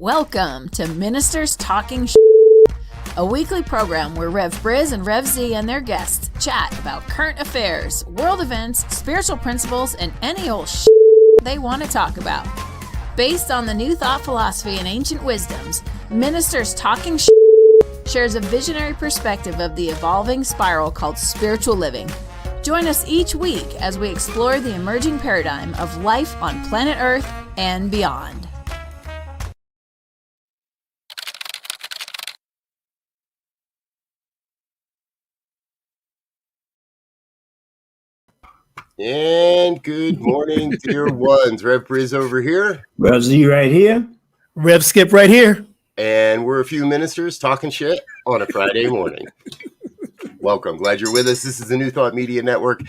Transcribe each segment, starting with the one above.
Welcome to Ministers Talking a weekly program where Rev Briz and Rev Z and their guests chat about current affairs, world events, spiritual principles, and any old they want to talk about. Based on the New Thought philosophy and ancient wisdoms, Ministers Talking shares a visionary perspective of the evolving spiral called spiritual living. Join us each week as we explore the emerging paradigm of life on planet Earth and beyond. And good morning, dear ones. Rev Briz over here. Rev Z right here. Rev Skip right here. And we're a few ministers talking shit on a Friday morning. Welcome. Glad you're with us. This is the New Thought Media Network.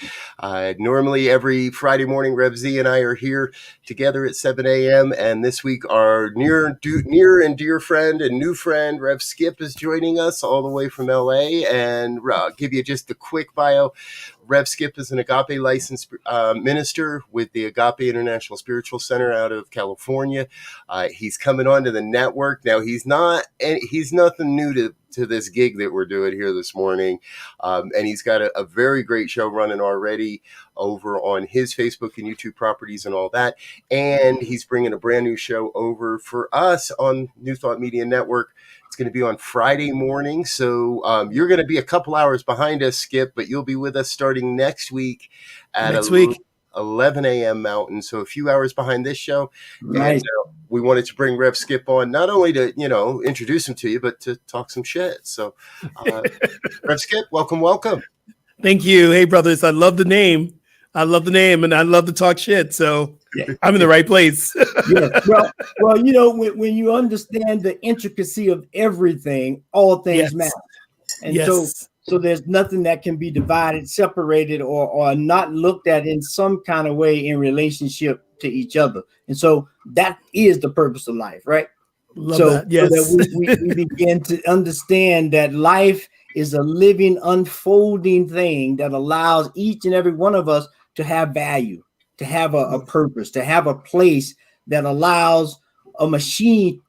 Normally every Friday morning, Rev Z and I are here together at 7 a.m. And this week our near and dear friend and new friend, Rev Skip, is joining us all the way from LA. And give you just a quick bio. Rev Skip is an Agape licensed minister with the Agape International Spiritual Center out of California. He's coming onto the network. Now, he's nothing new to this gig that we're doing here this morning. And he's got a very great show running already over on his Facebook and YouTube properties and all that. And he's bringing a brand new show over for us on New Thought Media Network. It's going to be on Friday morning. So you're going to be a couple hours behind us, Skip, but you'll be with us starting next week at 11 a.m. Mountain. So a few hours behind this show. Right. And, we wanted to bring Rev Skip on, not only to, introduce him to you, but to talk some shit. So Rev Skip, welcome. Thank you. Hey, brothers. I love the name. And I love to talk shit. So yeah. I'm in the right place. Yeah. Well, when you understand the intricacy of everything, all things matter. And so there's nothing that can be divided, separated, or not looked at in some kind of way in relationship to each other. And so that is the purpose of life, right? Love that. Yes. So that we begin to understand that life is a living, unfolding thing that allows each and every one of us to have value, to have a purpose, to have a place that allows a machine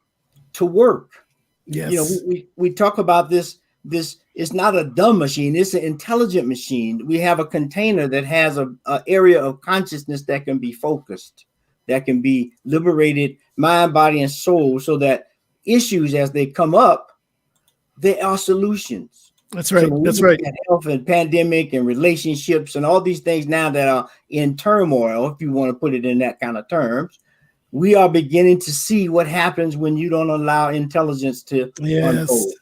to work. Yes. We talk about this it's not a dumb machine, it's an intelligent machine. We have a container that has a area of consciousness that can be focused, that can be liberated, mind, body, and soul, so that issues as they come up, they are solutions. That's right. So That's right. Health and pandemic and relationships and all these things now that are in turmoil, if you want to put it in that kind of terms, we are beginning to see what happens when you don't allow intelligence to unfold.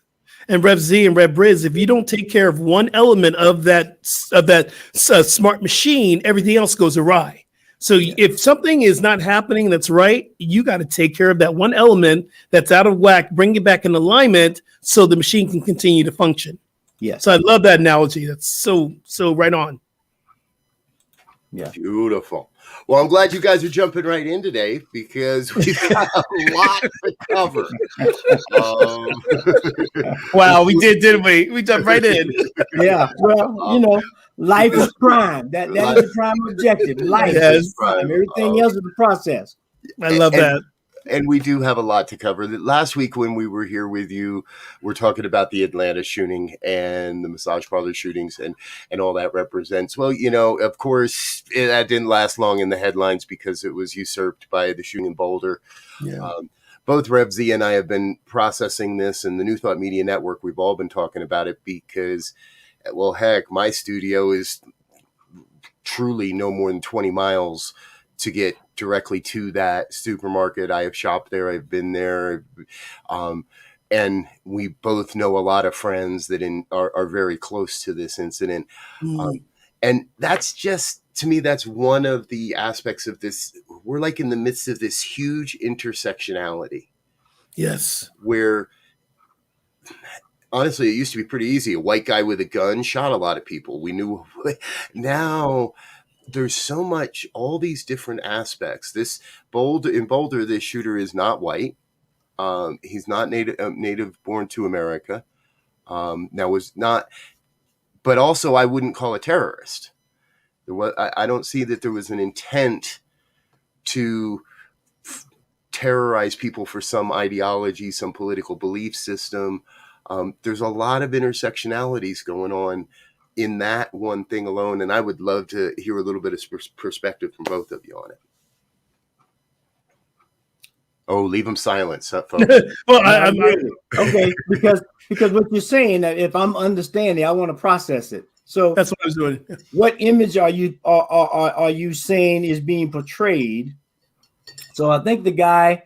And Rev Z and Rev Briz, if you don't take care of one element of that smart machine, everything else goes awry. So if something is not happening that's right, you got to take care of that one element that's out of whack, bring it back in alignment so the machine can continue to function. Yes. So I love that analogy. That's so right on. Yeah. Beautiful. Well, I'm glad you guys are jumping right in today because we've got a lot to cover. Wow, we didn't we? We jumped right in. Yeah. Well, life is prime. That is the prime objective. Life is prime. Everything else is the process. I love that. And we do have a lot to cover. Last week when we were here with you, we're talking about the Atlanta shooting and the massage parlor shootings and all that represents. Well, of course, that didn't last long in the headlines because it was usurped by the shooting in Boulder. Yeah. Both Rev Z and I have been processing this, and the New Thought Media Network, we've all been talking about it because, well, heck, my studio is truly no more than 20 miles to get directly to that supermarket. I have shopped there. I've been there. And we both know a lot of friends that are very close to this incident. And that's just, to me, that's one of the aspects of this. We're like in the midst of this huge intersectionality. Yes. Where, honestly, it used to be pretty easy. A white guy with a gun shot a lot of people. We knew. Now there's so much, all these different aspects. In Boulder, this shooter is not white. He's not native born to America. But also I wouldn't call a terrorist. I don't see that there was an intent to terrorize people for some ideology, some political belief system. There's a lot of intersectionalities going on in that one thing alone. And I would love to hear a little bit of perspective from both of you on it. Oh, leave them silent, folks. Well, okay, because what you're saying, if I'm understanding, I want to process it. So that's what I was doing. What image are you saying is being portrayed? So I think the guy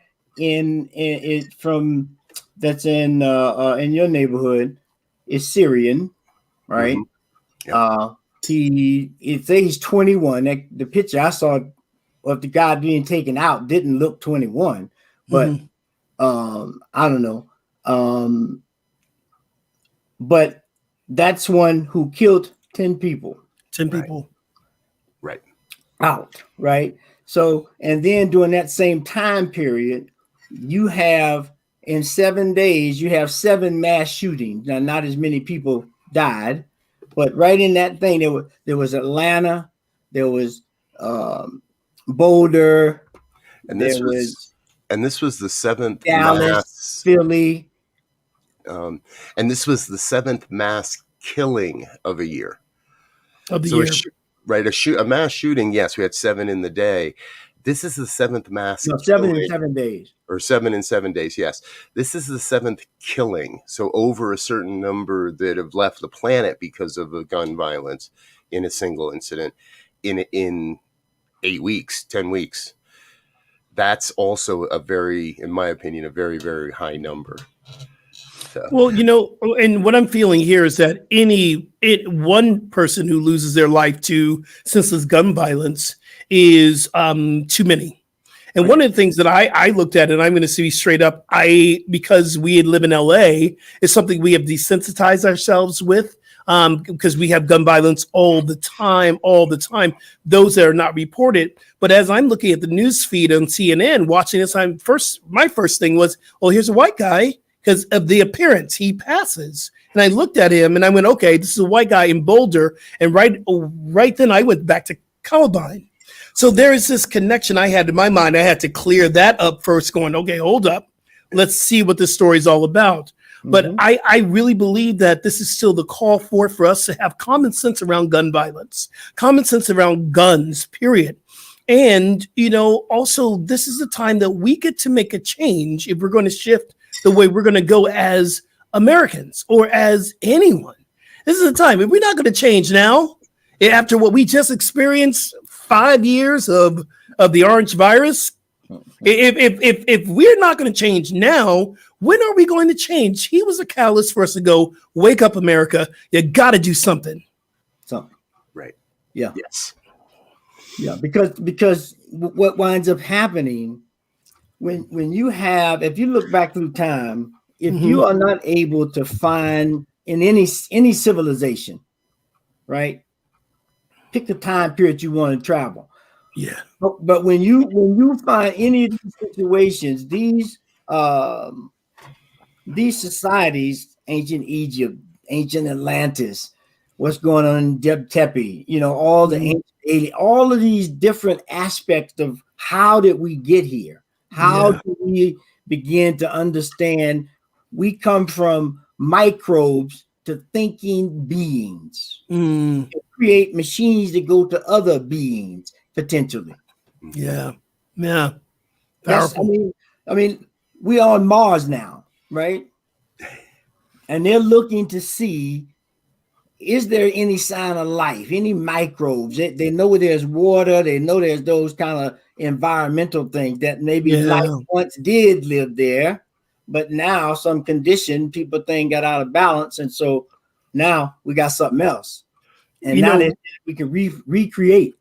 from that's in your neighborhood is Syrian, right? Mm-hmm. Yep. He's 21. The picture I saw of the guy being taken out didn't look 21, but I don't know. But that's one who killed 10 people. 10 people. Right. Out, right? So, and then during that same time period, you have in 7 days, you have 7 mass shootings. Now, not as many people died, but right in that thing, there was Atlanta, there was Boulder, and this was the 7th Dallas, mass, Philly. And this was the 7th mass killing of a year. Of the year. A mass shooting. Yes, we had 7 in the day. This is the 7th mass. No, 7 in 7 days. Or 7 in 7 days. Yes, this is the 7th killing. So over a certain number that have left the planet because of the gun violence in a single incident in 8 weeks, 10 weeks. That's also in my opinion, a very, very high number. Well, and what I'm feeling here is that one person who loses their life to senseless gun violence is too many. And one of the things that I looked at, and I'm going to be straight up, because we live in LA, is something we have desensitized ourselves with, because we have gun violence all the time, those that are not reported. But as I'm looking at the news feed on CNN, watching this, my first thing was, well, here's a white guy. Because of the appearance, he passes. And I looked at him and I went, okay, this is a white guy in Boulder. And right then I went back to Columbine. So there is this connection I had in my mind. I had to clear that up first, going, okay, hold up. Let's see what this story is all about. Mm-hmm. But I really believe that this is still the call for us to have common sense around gun violence, common sense around guns, period. And, also this is the time that we get to make a change if we're going to shift the way we're going to go as Americans or as anyone. This is the time. If we're not going to change now, after what we just experienced 5 years of the orange virus, if we're not going to change now, when are we going to change? He was a catalyst for us to go, wake up, America. You got to do something. Something. Right. Yeah. Yes. Yeah. Because what winds up happening when you have, if you look back through time, if you are not able to find in any civilization, right? Pick the time period you want to travel. Yeah. But when you find any of these situations, these societies, ancient Egypt, ancient Atlantis, what's going on in Deb Tepe, all the ancient alien, all of these different aspects of how did we get here? How do we begin to understand we come from microbes to thinking beings, to create machines that go to other beings potentially? Yeah. Powerful. I mean, we are on Mars now, right? And they're looking to see, is there any sign of life, any microbes? They know there's water. They know there's those kind of environmental things that maybe life once did live there, but now some condition people think got out of balance. And so now we got something else. And now that we can recreate.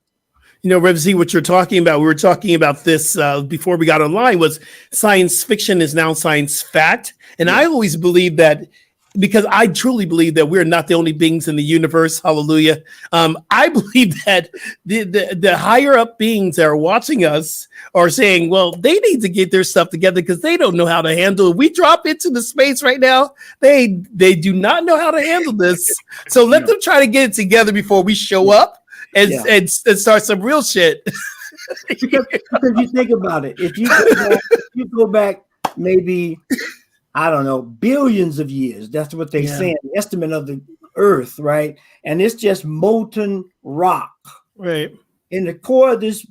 Rev Z, what you're talking about, we were talking about this before we got online, was science fiction is now science fact. And I always believe that, because I truly believe that we're not the only beings in the universe. Hallelujah. I believe that the higher up beings that are watching us are saying, well, they need to get their stuff together because they don't know how to handle it. We drop into the space right now. They do not know how to handle this. So let them try to get it together before we show up and start some real shit. because you think about it, if you go back maybe, I don't know, billions of years, that's what they say, the estimate of the Earth, right? And it's just molten rock. Right. In the core of this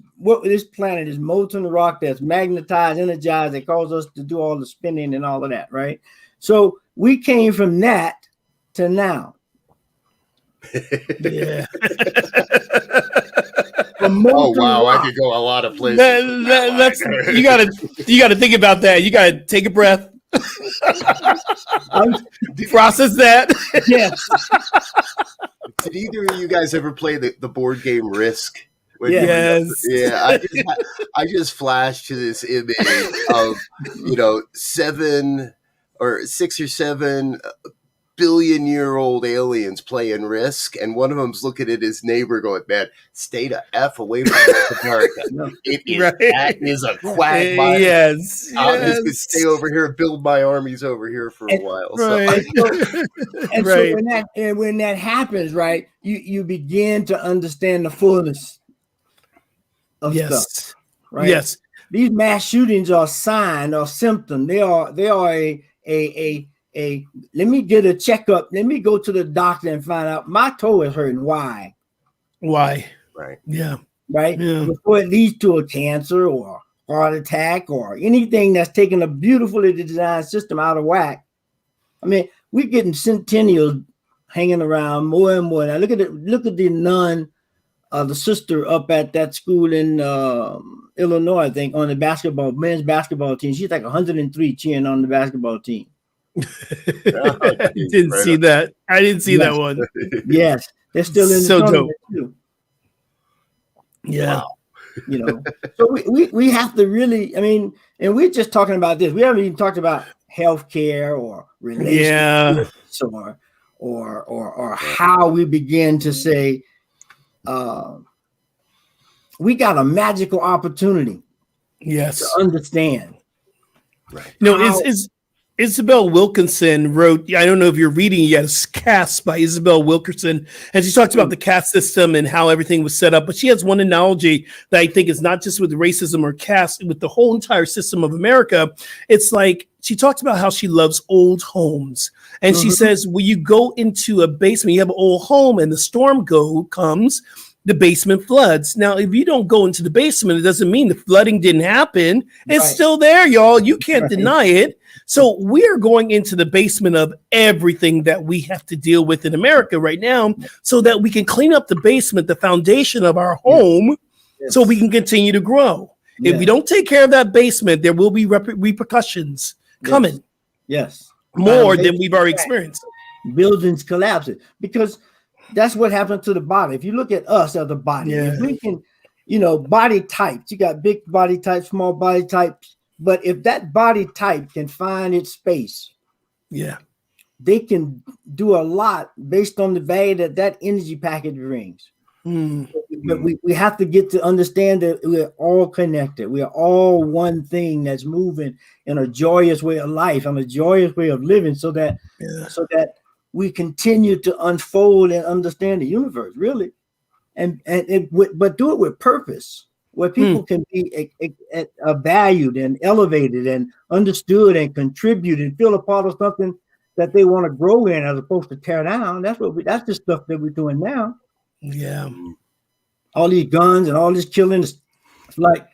planet is molten rock that's magnetized, energized, that causes us to do all the spinning and all of that, right? So we came from that to now. Yeah. Oh wow, I could go a lot of places. That's you gotta think about that. You gotta take a breath. Process that. Yes. Did either of you guys ever play the board game Risk? Yes. Yeah, I just flashed to this image of 6 or 7 billion-year-old aliens playing Risk, and one of them's looking at his neighbor going, "Man, stay the F away from North America. That is a quagmire. Yes. I'm just going to stay over here and build my armies over here for a while." Right. So when that happens, right, you begin to understand the fullness of stuff. Right? Yes. These mass shootings are a sign or symptom. They are a let me get a checkup. Let me go to the doctor and find out my toe is hurting. Why? Right. Yeah. Right. Yeah. Before it leads to a cancer or heart attack or anything that's taking a beautifully designed system out of whack. I mean, we're getting centennials hanging around more and more. Now look at the nun, the sister up at that school in Illinois, I think, on the men's basketball team. She's like 103 cheering on the basketball team. I didn't see that. I didn't see that one. Yes, they're still in the so dope. Too. Yeah. Wow. So we have to really, I mean, and we're just talking about this. We haven't even talked about healthcare or relationships or how we begin to say we got a magical opportunity. Yes. To understand. Right. Isabel Wilkerson wrote, I don't know if you're reading yet, it's Caste by Isabel Wilkerson. And she talks about the caste system and how everything was set up. But she has one analogy that I think is not just with racism or caste, with the whole entire system of America. It's like she talks about how she loves old homes. And she says, when you go into a basement, you have an old home and the storm comes, the basement floods. Now, if you don't go into the basement, it doesn't mean the flooding didn't happen. It's still there, y'all. You can't deny it. So we are going into the basement of everything that we have to deal with in America right now so that we can clean up the basement, the foundation of our home, so we can continue to grow. If we don't take care of that basement, there will be repercussions coming. Yes. More than we've already experienced. Buildings collapsing because that's what happens to the body. If you look at us as a body, if we can, body types, you got big body types, small body types. But if that body type can find its space, they can do a lot based on the value that energy package brings. But we have to get to understand that we're all connected. We are all one thing that's moving in a joyous way of life, and a joyous way of living, so that we continue to unfold and understand the universe, really, but do it with purpose, where people can be valued and elevated and understood and contribute and feel a part of something that they want to grow in, as opposed to tear down. That's the stuff that we're doing now. Yeah. All these guns and all this killing. It's like,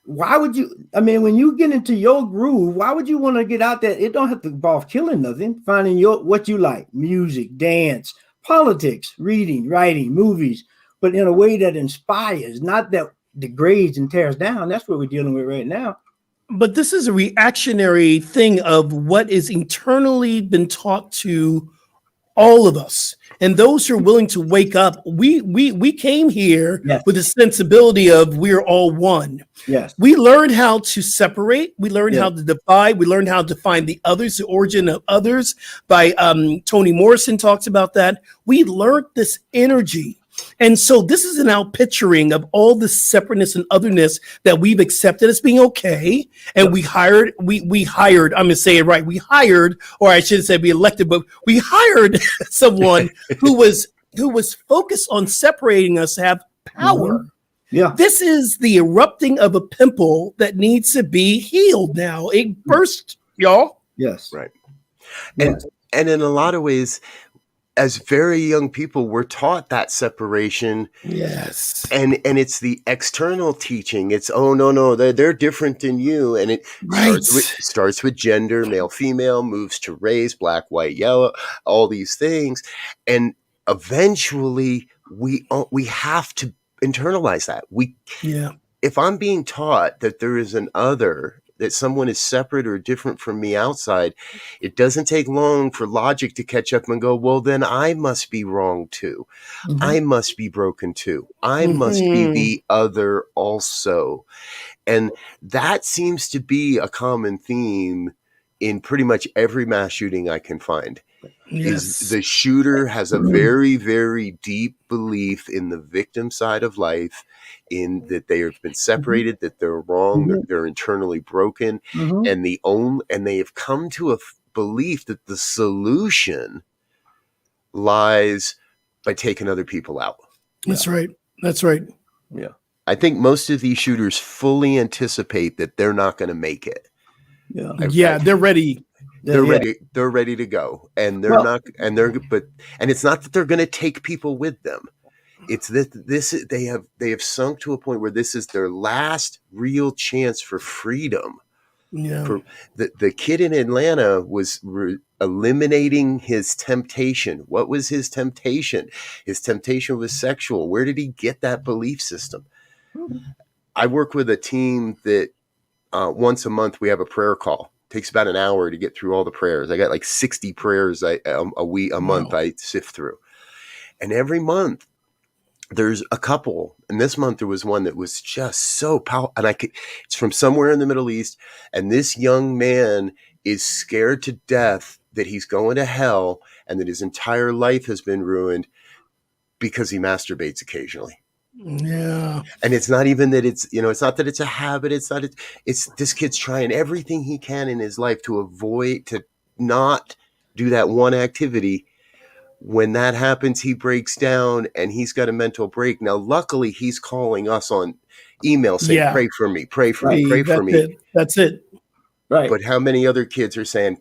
why would you? I mean, when you get into your groove, why would you want to get out there? It don't have to involve killing nothing. Finding what you like: music, dance, politics, reading, writing, movies, but in a way that inspires, not that degrades and tears down. That's what we're dealing with right now. But this is a reactionary thing of what is internally been taught to all of us. And those who are willing to wake up, we came here with a sensibility of we're all one. Yes. We learned how to separate. We learned how to divide. We learned how to find the others, the origin of others. By Toni Morrison talks about that. We learned this energy. And so this is an outpicturing of all the separateness and otherness that we've accepted as being okay. And we hired, I'm going to say it right. We hired, or I shouldn't say we elected, but we hired someone who was focused on separating us to have power. Yeah. This is the erupting of a pimple that needs to be healed now. It burst, y'all. Yes. Right. Yes. And in a lot of ways, as very young people, we're taught that separation. Yes. And it's the external teaching. It's, oh, no, they're different than you. And it Right. starts with gender, male, female, moves to race, black, white, yellow, all these things. And eventually we have to internalize that. If I'm being taught that there is an other, that someone is separate or different from me outside, it doesn't take long for logic to catch up and go, well, then I must be wrong too. Mhm. I must be broken too. I must be the other also. And that seems to be a common theme in pretty much every mass shooting I can find. Is the shooter has a very, very deep belief in the victim side of life, in that they have been separated, that they're wrong, they're internally broken, and they have come to a belief that the solution lies by taking other people out. That's right. That's right. Yeah. I think most of these shooters fully anticipate that they're not going to make it. Yeah. They're ready. They're ready. They're ready to go, and they're not. And it's not that they're going to take people with them. It's that they have sunk to a point where this is their last real chance for freedom. Yeah. For the kid in Atlanta was eliminating his temptation. What was his temptation? His temptation was sexual. Where did he get that belief system? I work with a team that once a month we have a prayer call. Takes about an hour to get through all the prayers. I got like 60 prayers a month I sift through. And every month there's a couple. And this month there was one that was just so powerful. And it's from somewhere in the Middle East. And this young man is scared to death that he's going to hell and that his entire life has been ruined because he masturbates occasionally. Yeah. And it's not even that it's not that it's a habit. It's this kid's trying everything he can in his life to not do that one activity. When that happens, he breaks down and he's got a mental break. Now, luckily, he's calling us on email saying, pray for me, pray for me, pray for me. That's it. Right. But how many other kids are saying,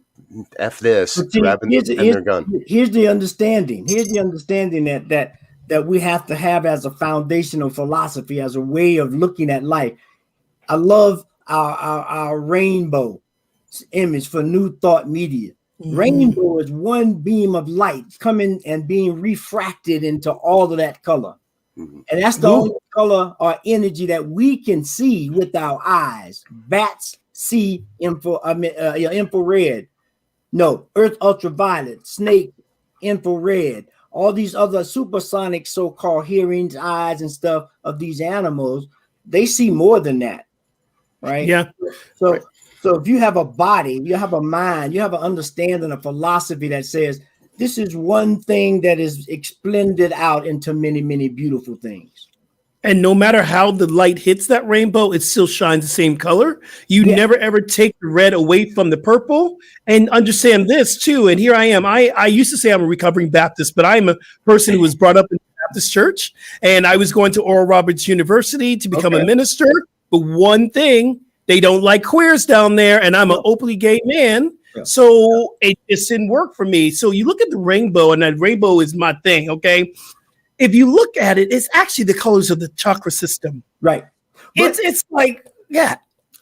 F this, grabbing their gun? Here's the understanding. Here's the understanding that we have to have as a foundational philosophy, as a way of looking at life. I love our rainbow image for New Thought Media. Rainbow is one beam of light coming and being refracted into all of that color. And that's the only color or energy that we can see with our eyes. Bats see infrared. No, Earth ultraviolet, snake infrared. All these other supersonic so-called hearings, eyes and stuff of these animals, they see more than that, right? Yeah. So if you have a body, you have a mind, you have an understanding, a philosophy that says this is one thing that is splendid out into many, many beautiful things. And no matter how the light hits that rainbow, it still shines the same color. You never ever take the red away from the purple. And understand this too. And here I am. I used to say I'm a recovering Baptist, but I'm a person who was brought up in the Baptist church. And I was going to Oral Roberts University to become a minister. But one thing, they don't like queers down there. And I'm an openly gay man. Yeah. So it just didn't work for me. So you look at the rainbow, and that rainbow is my thing. Okay. If you look at it, it's actually the colors of the chakra system. Right. It's like, yeah.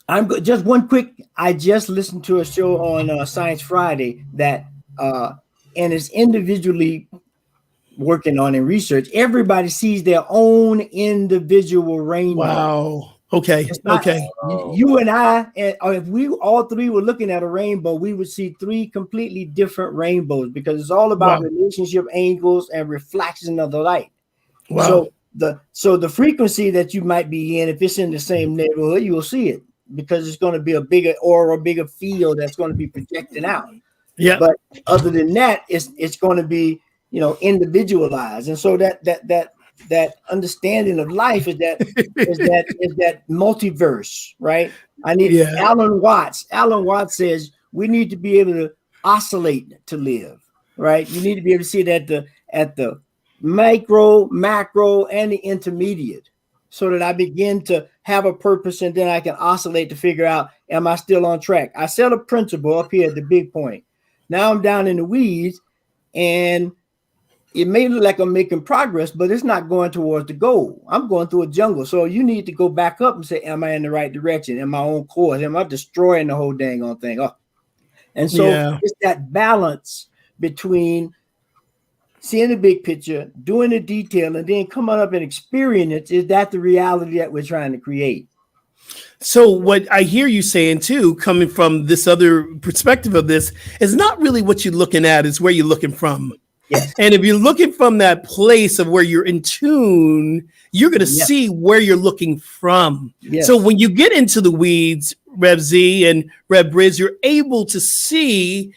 I'm good. Just one quick. I just listened to a show on Science Friday that, and it's individually working on in research. Everybody sees their own individual rainbow. Wow. Okay. Okay. You and I, if we all three were looking at a rainbow, we would see three completely different rainbows because it's all about relationship angles and reflection of the light. Wow. So the frequency that you might be in, if it's in the same neighborhood, you'll see it because it's going to be a bigger aura, a bigger field that's going to be projecting out. Yeah. But other than that, it's going to be, individualized. And so that understanding of life is that multiverse, right? Alan Watts says we need to be able to oscillate to live, right? You need to be able to see it at the micro, macro, and the intermediate. so that I begin to have a purpose, and then I can oscillate to figure out, am I still on track? I set a principle up here at the big point. Now I'm down in the weeds, and it may look like I'm making progress, but it's not going towards the goal. I'm going through a jungle. So you need to go back up and say, am I in the right direction? Am I on course? Am I destroying the whole dang on thing? Oh. And so it's that balance between seeing the big picture, doing the detail, and then coming up and experiencing it. Is that the reality that we're trying to create? So what I hear you saying too, coming from this other perspective of this, is not really what you're looking at, is where you're looking from. Yes. And if you're looking from that place of where you're in tune, you're going to see where you're looking from. Yes. So when you get into the weeds, Rev Z and Rev Briz, you're able to see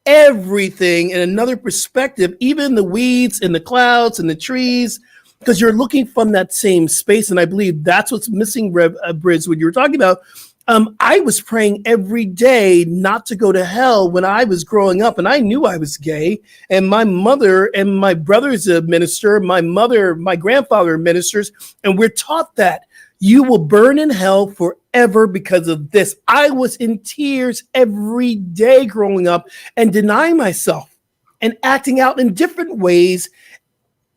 everything in another perspective, even the weeds and the clouds and the trees, because you're looking from that same space. And I believe that's what's missing, Rev Briz, what you were talking about. I was praying every day not to go to hell when I was growing up, and I knew I was gay. And my mother and my brother's a minister, my mother, my grandfather are ministers, and we're taught that you will burn in hell forever because of this. I was in tears every day growing up and denying myself and acting out in different ways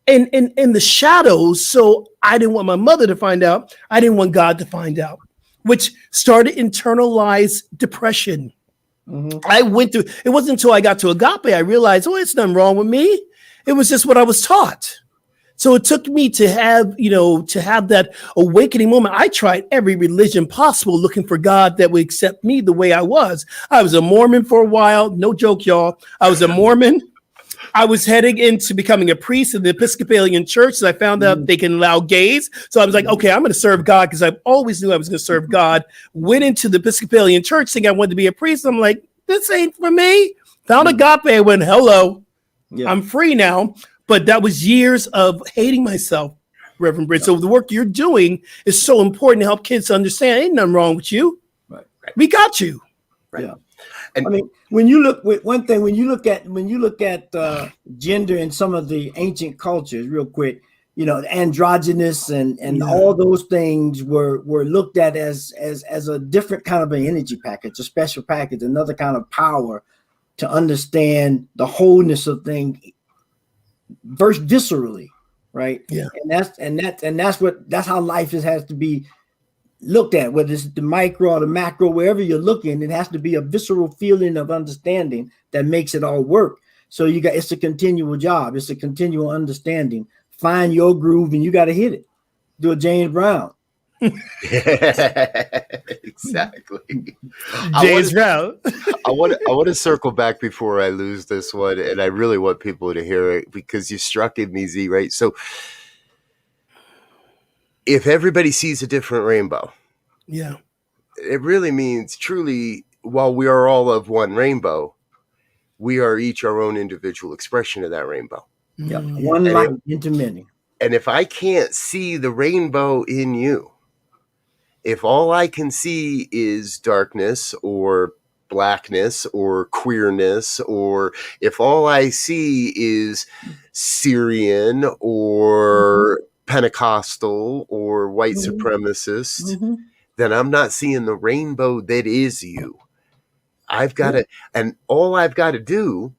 in the shadows. So I didn't want my mother to find out. I didn't want God to find out, which started internalized depression. Mm-hmm. I went through, it wasn't until I got to Agape, I realized, oh, it's nothing wrong with me. It was just what I was taught. So it took me to have, to have that awakening moment. I tried every religion possible looking for God that would accept me the way I was. I was a Mormon for a while. No joke, y'all. I was a Mormon. I was heading into becoming a priest in the Episcopalian church. So I found out they can allow gays. So I was like, okay, I'm going to serve God, because I always knew I was going to serve God. Went into the Episcopalian church thinking I wanted to be a priest. I'm like, this ain't for me. Found Agape. I went, hello, I'm free now. But that was years of hating myself, Reverend Britt. So the work you're doing is so important to help kids understand ain't nothing wrong with you. Right. We got you. Right. Yeah. And I mean, when you look at gender in some of the ancient cultures, real quick, androgynous and all those things were looked at as a different kind of an energy package, a special package, another kind of power to understand the wholeness of things, viscerally, right? Yeah. And that's how life has to be looked at, whether it's the micro or the macro, wherever you're looking, it has to be a visceral feeling of understanding that makes it all work. So it's a continual job. It's a continual understanding. Find your groove and you got to hit it. Do a James Brown. Exactly. James Brown. I want to circle back before I lose this one, and I really want people to hear it because you struck it, me, Z, right? So if everybody sees a different rainbow, it really means truly, while we are all of one rainbow, we are each our own individual expression of that rainbow. Yeah, one light into many. And if I can't see the rainbow in you, if all I can see is darkness or blackness or queerness, or if all I see is Syrian or Pentecostal or white supremacist, then I'm not seeing the rainbow that is you. I've got to, and all I've got to do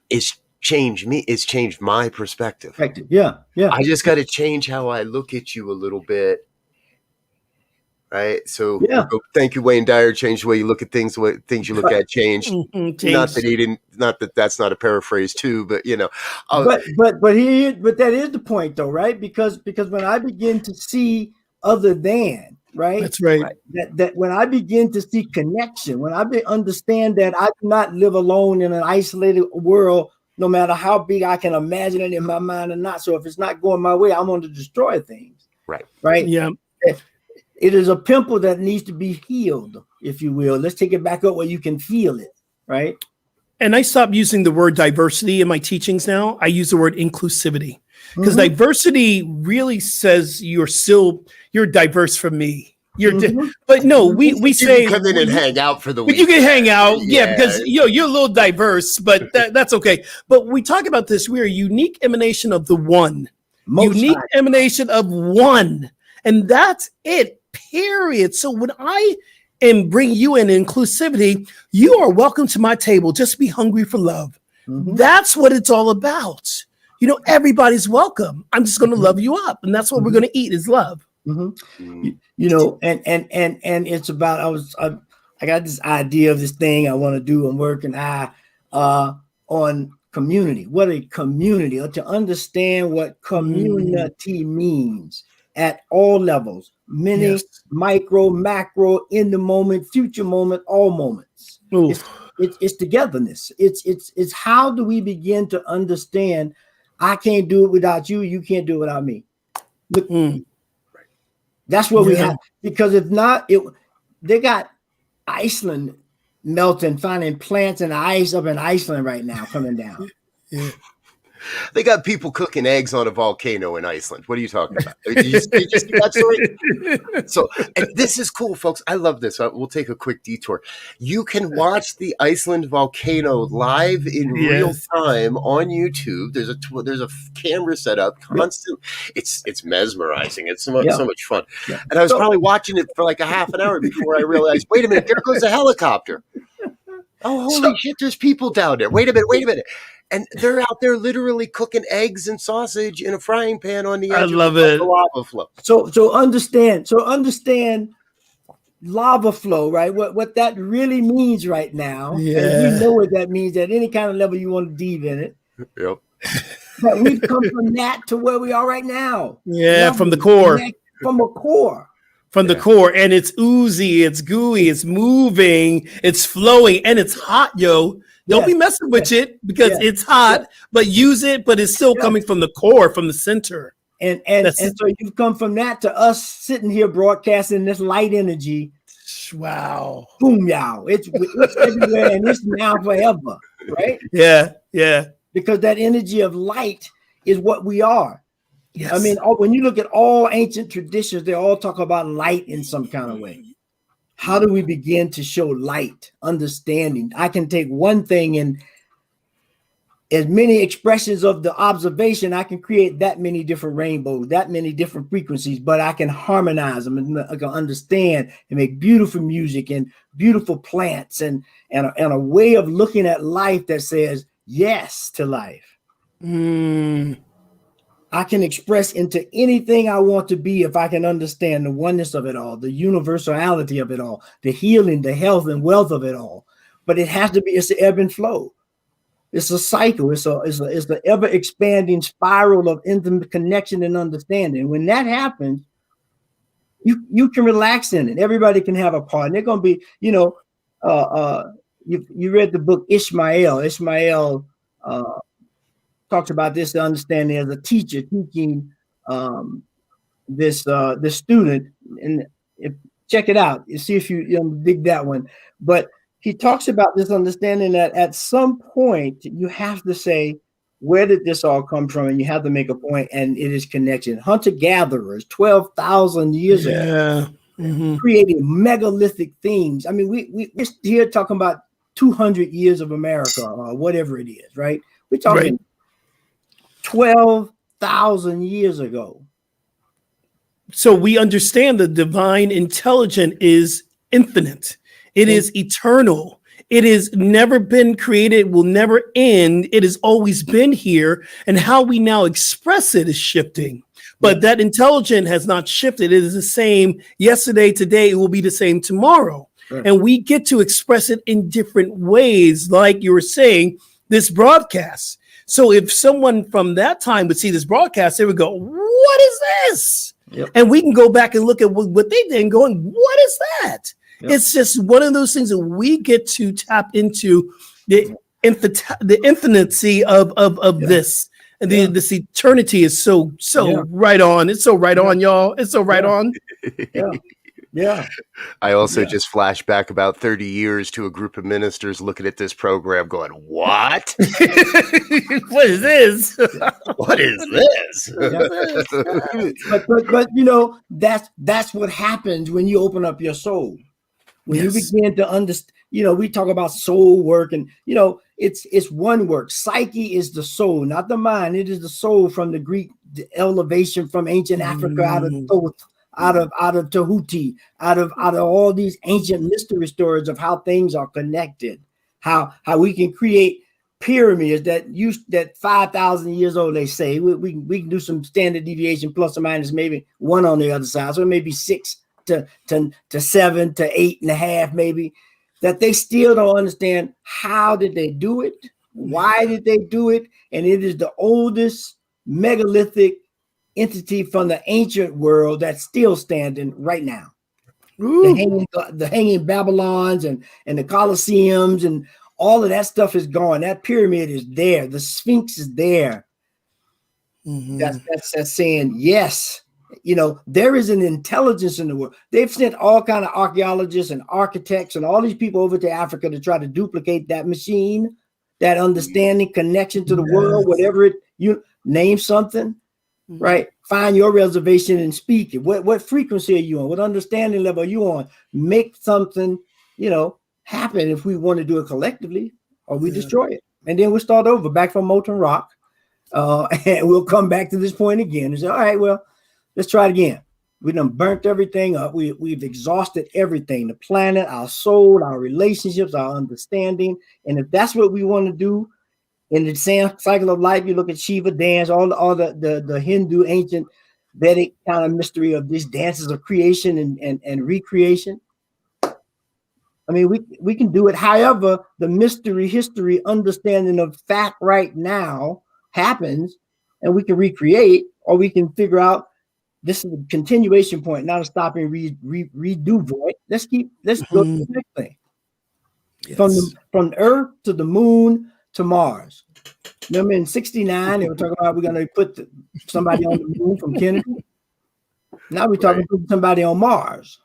is change me, is change my perspective. Yeah. I just got to change how I look at you a little bit. Right. So thank you, Wayne Dyer. Change the way you look at things, the way things you look at changed. Not that he didn't, not that that's not a paraphrase too, but but that is the point though, right? Because when I begin to see other than, right? That's right. That when I begin to see connection, when I understand that I do not live alone in an isolated world, no matter how big I can imagine it in my mind or not. So if it's not going my way, I'm going to destroy things. Right. Right. Yeah. It is a pimple that needs to be healed, if you will. Let's take it back up where you can feel it, right? And I stopped using the word diversity in my teachings now. I use the word inclusivity, because diversity really says you're diverse from me. But no, we say come in and hang out for the week. You can hang out, because you're a little diverse, but that's okay. But we talk about this. We're a unique emanation of the one. Most unique high. emanation of one. And that's it, period. So when I am bringing you in inclusivity, you are welcome to my table. Just be hungry for love. Mhm. That's what it's all about. You know, everybody's welcome. I'm just going to love you up. And that's what we're going to eat is love. Mhm. Mm. You know, and it's about I got this idea of this thing I want to do. I'm working on community. What a community, or to understand what community means at all levels, many, Yes. micro, macro, in the moment, future moment, all moments. Oof. It's togetherness. It's how do we begin to understand? I can't do it without you. You can't do it without me. Look, Mm. that's what we Yeah. have, because if not, they got Iceland melting, finding plants and ice up in Iceland right now coming down. They got people cooking eggs on a volcano in Iceland. What are you talking about? Did you see that story? So, and this is cool, folks. I love this. We'll take a quick detour. You can watch the Iceland volcano live in real Yes. time on YouTube. There's a camera set up constant. It's mesmerizing. It's so much fun. Yeah. And I was probably watching it for like a half an hour before I realized, wait a minute, there goes a helicopter. Oh, holy shit, there's people down there. Wait a minute. And they're out there literally cooking eggs and sausage in a frying pan on the edge love of it. the lava flow. So understand lava flow, right? What that really means right now. Yeah. And we know what that means at any kind of level you want to dive in it. Yep. But we've come from that to where we are right now. Yeah, from the core. From a core. From the core. And it's oozy, it's gooey, it's moving, it's flowing, and it's hot, yo. Don't be messing with it because it's hot, but use it, but it's still coming from the core, from the center. And so you've come from that to us sitting here broadcasting this light energy. Wow. Boom, yow. It's everywhere and it's now forever, right? Yeah. Because that energy of light is what we are. Yes. I mean, when you look at all ancient traditions, they all talk about light in some kind of way. How do we begin to show light, understanding? I can take one thing and as many expressions of the observation, I can create that many different rainbows, that many different frequencies, but I can harmonize them and I can understand and make beautiful music and beautiful plants and a way of looking at life that says yes to life. I can express into anything I want to be if I can understand the oneness of it all, the universality of it all, the healing, the health and wealth of it all. But it has to be, it's the ebb and flow. It's a cycle. It's the ever expanding spiral of intimate connection and understanding. When that happens, you can relax in it. Everybody can have a part. And they're going to be, you read the book Ishmael. Ishmael talks about this understanding as a teacher teaching this student, and check it out. You see if you dig that one. But he talks about this understanding that at some point you have to say, where did this all come from? And you have to make a point, and it is connection. Hunter-gatherers, 12,000 years ago, creating megalithic things. I mean, we're here talking about 200 years of America or whatever it is, right? We're talking 12,000 years ago. So we understand the divine intelligence is infinite. It is eternal. It has never been created, will never end. It has always been here. And how we now express it is shifting. But that intelligence has not shifted. It is the same yesterday, today, it will be the same tomorrow. Right. And we get to express it in different ways, like you were saying, this broadcast. So if someone from that time would see this broadcast, they would go, what is this? Yep. And we can go back and look at what they did and going, what is that? Yep. It's just one of those things that we get to tap into the infinicy of this. And this eternity is so right on. It's so right on, y'all. It's so right on. Yeah. I also just flashed back about 30 years to a group of ministers looking at this program going, what? What is this? What is this? But that's what happens when you open up your soul. When you begin to understand, we talk about soul work and, it's one work. Psyche is the soul, not the mind. It is the soul from the Greek the elevation from ancient Africa, out of Thoth, out of Tahuti, out of all these ancient mystery stories of how things are connected, how we can create pyramids that 5,000 years old. They say we can do some standard deviation plus or minus maybe 1 on the other side, so maybe 6 to 7 to 8.5 maybe. That they still don't understand how did they do it, why did they do it, and it is the oldest megalithic entity from the ancient world that's still standing right now. The hanging Babylons and the Colosseums and all of that stuff is gone. That pyramid is there. The Sphinx is there. That's saying yes. You know, there is an intelligence in the world. They've sent all kind of archaeologists and architects and all these people over to Africa to try to duplicate that machine, that understanding, connection to the world, whatever it, you name something, right? Find your reservation and speak it. What frequency are you on? What understanding level are you on? Make something, you know, happen if we want to do it collectively, or we destroy it. And then we'll start over back from molten rock. And we'll come back to this point again and say, all right, well, let's try it again. We done burnt everything up. We've exhausted everything, the planet, our soul, our relationships, our understanding. And if that's what we want to do in the same cycle of life, you look at Shiva dance, all the Hindu ancient Vedic kind of mystery of these dances of creation and recreation. I mean, we can do it. However, the mystery, history, understanding of fact right now happens, and we can recreate, or we can figure out this is a continuation point, not a stop and redo point. Let's go to the next thing. Yes. From Earth to the moon to Mars. Remember in '69, they were talking about we're going to put somebody on the moon from Kennedy. Now we're talking about somebody on Mars.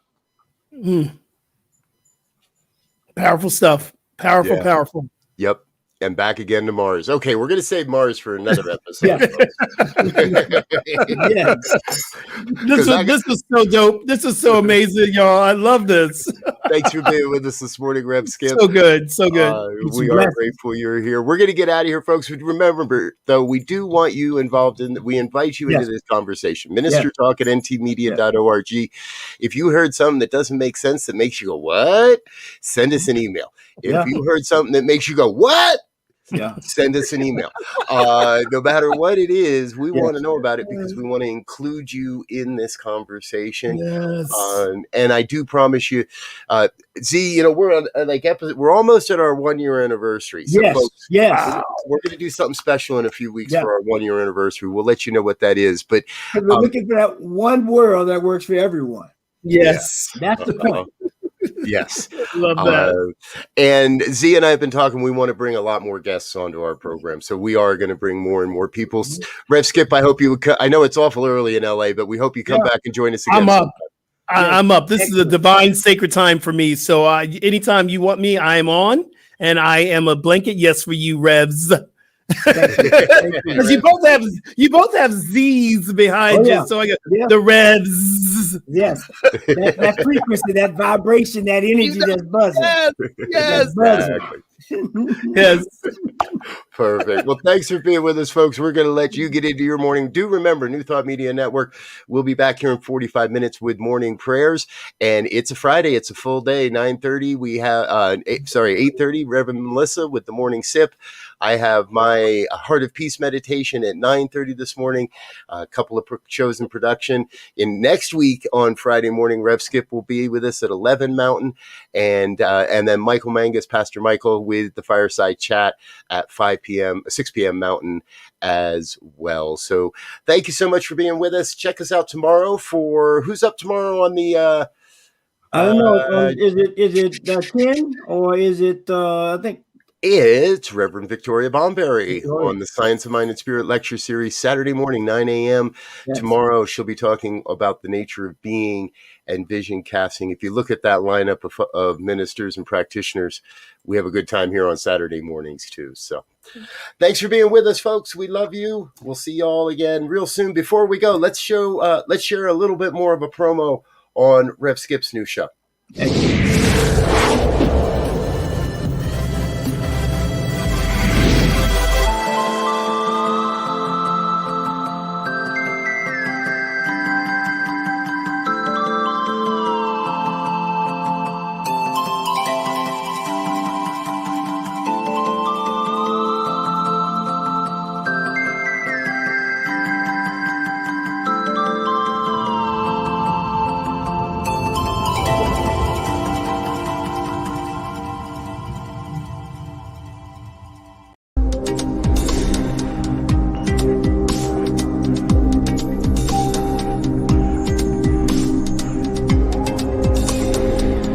Powerful stuff. Powerful. Yep. And back again to Mars. Okay, we're going to save Mars for another episode. This is so dope. This is so amazing, y'all. I love this. Thanks for being with us this morning, Rev Skip. So good. We are grateful you're here. We're going to get out of here, folks. Remember, though, we do want you involved in. We invite you into this conversation. Minister Talk at ntmedia.org. If you heard something that doesn't make sense, that makes you go, what? Send us an email. If you heard something that makes you go, what? Send us an email. No matter what it is, we want to know about it because we want to include you in this conversation. And I do promise you, Z, you know, we're on we're almost at our 1 year anniversary. So folks, we're going to do something special in a few weeks for our 1 year anniversary. We'll let you know what that is. But we're looking for that one world that works for everyone. Yes, that's the point. Yes. Love that. And Z and I have been talking. We want to bring a lot more guests onto our program. So we are going to bring more and more people. Rev Skip, I hope you would I know it's awful early in LA, but we hope you come back and join us again. I'm up. This is a divine sacred time for me. So anytime you want me, I am on. And I am a blanket yes for you, Revs. Because you both have Z's behind you, so I got the Revs. Yes, that frequency, that vibration, that energy that's buzzing. Yes, exactly. Yes. Perfect. Well, thanks for being with us, folks. We're going to let you get into your morning. Do remember, New Thought Media Network. We'll be back here in 45 minutes with morning prayers, and it's a Friday. It's a full day. 9:30. We have 8:30. Reverend Melissa with the morning sip. I have my Heart of Peace meditation at 9:30 this morning. A couple of shows in production. In next week on Friday morning, Rev Skip will be with us at 11 Mountain, and then Michael Mangus, Pastor Michael, with the Fireside Chat at 6 p.m. Mountain as well. So thank you so much for being with us. Check us out tomorrow for who's up tomorrow on the. I don't know. Is it 10 or is it? I think. It's Reverend Victoria Bomberry on the Science of Mind and Spirit lecture series, Saturday morning, 9 a.m. Yes. Tomorrow, she'll be talking about the nature of being and vision casting. If you look at that lineup of ministers and practitioners, we have a good time here on Saturday mornings, too. So thanks for being with us, folks. We love you. We'll see you all again real soon. Before we go, let's share a little bit more of a promo on Rev Skip's new show. Thank you.